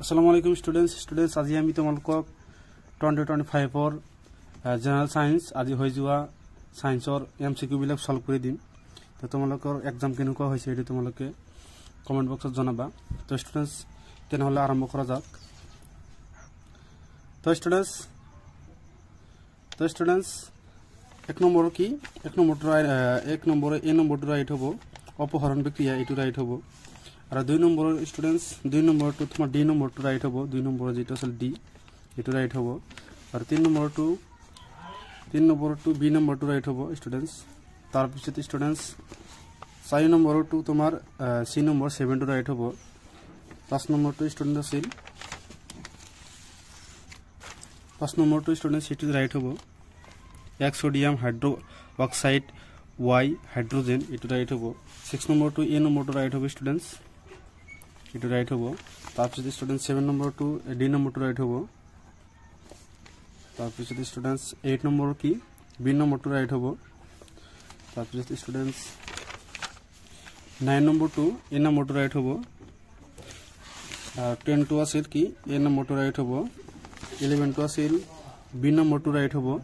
Assalamualaikum students আজি আমি তোমালোকক 2025 or general science আজি হৈ যোৱা সায়েন্সৰ এমসিকিউ বিলাক সলভ কৰি দিম তো তোমালোকৰ এক্সাম কেনেকুৱা হৈছে এটো তোমালোকে কমেন্ট বক্সত জনাবা তো স্টুডেন্টস তেনেহলে আৰম্ভ কৰা যাওক তো স্টুডেন্টস এক নম্বৰ কি এক নম্বৰে এ নম্বৰটো ৰাইট হ'ব অপহৰণ বিক্ৰিয়া এটো ৰাইট হ'ব আর 2 নম্বর স্টুডেন্টস 2 নম্বর টু তোমার ডি নম্বর টু রাইট হবো 2 নম্বর যেটা আসলে ডি এটো রাইট হবো আর 3 নম্বর টু বি নম্বর টু রাইট হবো স্টুডেন্টস তার পিছতে স্টুডেন্টস 4 নম্বর টু তোমার সি নম্বর 7 টু রাইট হবো 5 নম্বর টু স্টুডেন্ট আছিল 5 নম্বর টু স্টুডেন্ট সি টু রাইট হবো এক sodium hydro oxide y hydrogen এটো রাইট হবো 6 নম্বর টু এ নম্বর টু রাইট হবো স্টুডেন্টস এটো রাইট হবো তারপর স্টুডেন্ট 7 নম্বর টু ডি নম্বর টু রাইট হবো তারপর স্টুডেন্টস 8 নম্বর কি বি নম্বর টু রাইট হবো তারপর স্টুডেন্টস 9 নম্বর টু এ নম্বর টু রাইট হবো 10 টু আছিল কি এ নম্বর টু রাইট হবো 11 টু আছিল বি নম্বর টু রাইট হবো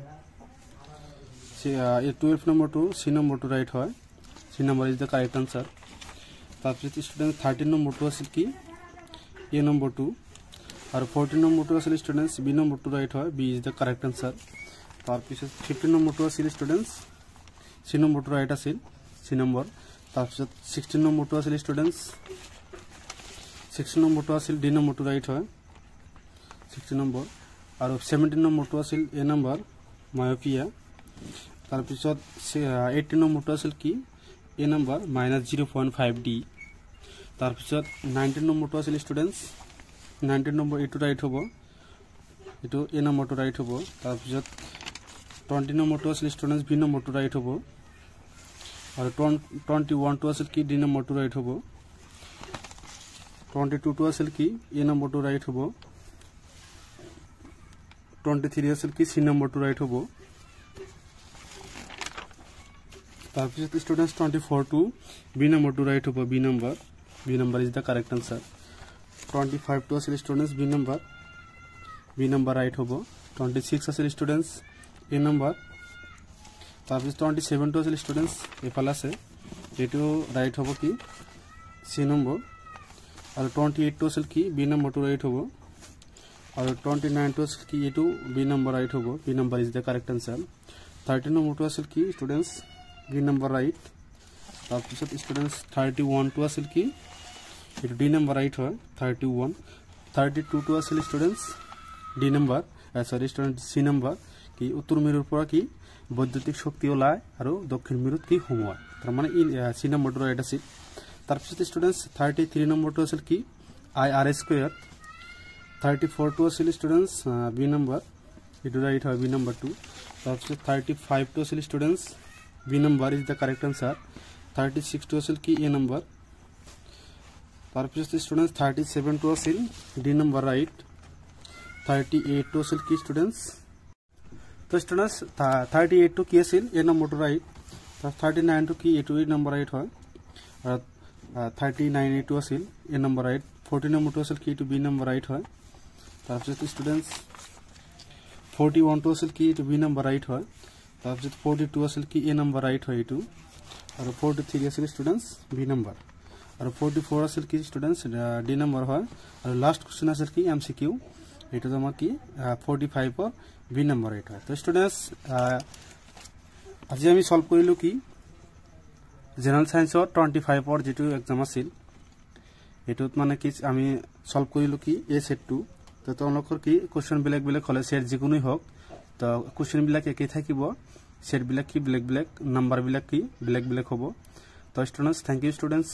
12 নম্বর টু সি নম্বর টু রাইট হয় C number is the correct answer তারপর স্টুডেন্ট 13 নম্বর টু আছে কি এ নম্বর টু আর 14 নম্বর টু আছে স্টুডেন্টস বি নম্বর টু রাইট হয় B is the correct answer তারপর 15 নম্বর টু আছে স্টুডেন্টস সি নম্বর টু রাইট আছে সি নম্বর তারপর 16 নম্বর টু আছে স্টুডেন্টস 16 নম্বর টু আছে ডি নম্বর টু রাইট হয় 16 নম্বর আর 17 নম্বর টু আছে এ নম্বর মায়োপিয়া তারপর 18 নম্বর টু আছে কি এ নাম্বার -0.5 ডি তারপর 19 নম্বর টু আছে স্টুডেন্টস 19 নম্বর এটো রাইট হবো এটো এ নম্বর টু রাইট হবো তারপর 20 নম্বর টু আছে স্টুডেন্টস বি নম্বর টু রাইট হবো আর 21 টু আছে কি ডি নম্বর টু রাইট হবো 22 টু আছে কি এ নম্বর টু রাইট হবো 23 আছে কি সি নম্বর টু রাইট হবো তারপর স্টুডেন্টস 24 টু বি নম্বর টু রাইট হবো B number is the correct answer 25 টু আছে স্টুডেন্টস বি নাম্বার রাইট হবো 26 আছে স্টুডেন্টস এ নাম্বার তারপর 27 টু আছে স্টুডেন্টস এ প্লাসে এটো রাইট হবো কি সি নম্বর আর 28 টু আছে কি বি নম্বর টু রাইট হবো আর 29 টু আছে কি এটো বি নাম্বার রাইট হবো B number is the correct answer 30 number টু আছে কি স্টুডেন্টস বি নাম্বার রাইট তারপর স্টুডেন্টস 31 টু আছে কি এটো ডি নাম্বার রাইট হয় 31 32 টু আছে স্টুডেন্টস ডি নাম্বার স্টুডেন্ট সি নাম্বার কি উত্তর মেরুর পর কি বৈদ্যুতিক শক্তি ওলায় আর দক্ষিণ মেরুত কি হোমওয়া তার মানে সি নাম্বার টু রাইট আছে তারপর স্টুডেন্টস 33 নম্বর টু আছে কি আই আর স্কয়ার 34 টু আছে স্টুডেন্টস বি নাম্বার এটো রাইট হয় বি নাম্বার 2 তারপর 35 টু আছে students B number is the correct answer 36 টু আছে কি এ নাম্বার তারপর স্টুডেন্টস 37 টু আছে ডি নাম্বার রাইট 38 টু আছে কি স্টুডেন্টস তো স্টুডেন্টস 38 টু কি আছে এ নাম্বার টু রাইট 39 টু কি এ টু এ নাম্বার রাইট হয় আর 39 টু আছে এ নাম্বার রাইট 40 নম্বর টু আছে কি টু বি নাম্বার রাইট হয় তারপর স্টুডেন্টস 41 টু আছে কি টু বি নাম্বার রাইট হয় তারপর 42 আছে কি এ নাম্বার রাইট হয় এটো আর 43 আছে স্টুডেন্টস বি নাম্বার আর 44 আছে কি স্টুডেন্টস ডি নাম্বার হয় আর লাস্ট কোশ্চেন আছে কি এমসিকিউ এটা তোমার কি 45 আর বি নাম্বার রাইট হয় তো স্টুডেন্টস আজি আমি সলভ কৰিলো কি জেনাৰেল সায়েন্সৰ 25 আৰ যেটো एग्जाम আছিল এটোত মানে কি আমি সলভ কৰিলো কি এ সেট 2 তো তোমালোকৰ কি কোশ্চেন বেলেগ হলে সেট যিকোনোই হোক তো কোশ্চেন বিলাক একই থাকিব সেট বিলাক কি বেলেগ নাম্বার বিলাক কি বেলেগ হবো তো স্টুডেন্টস থ্যাংক ইউ স্টুডেন্টস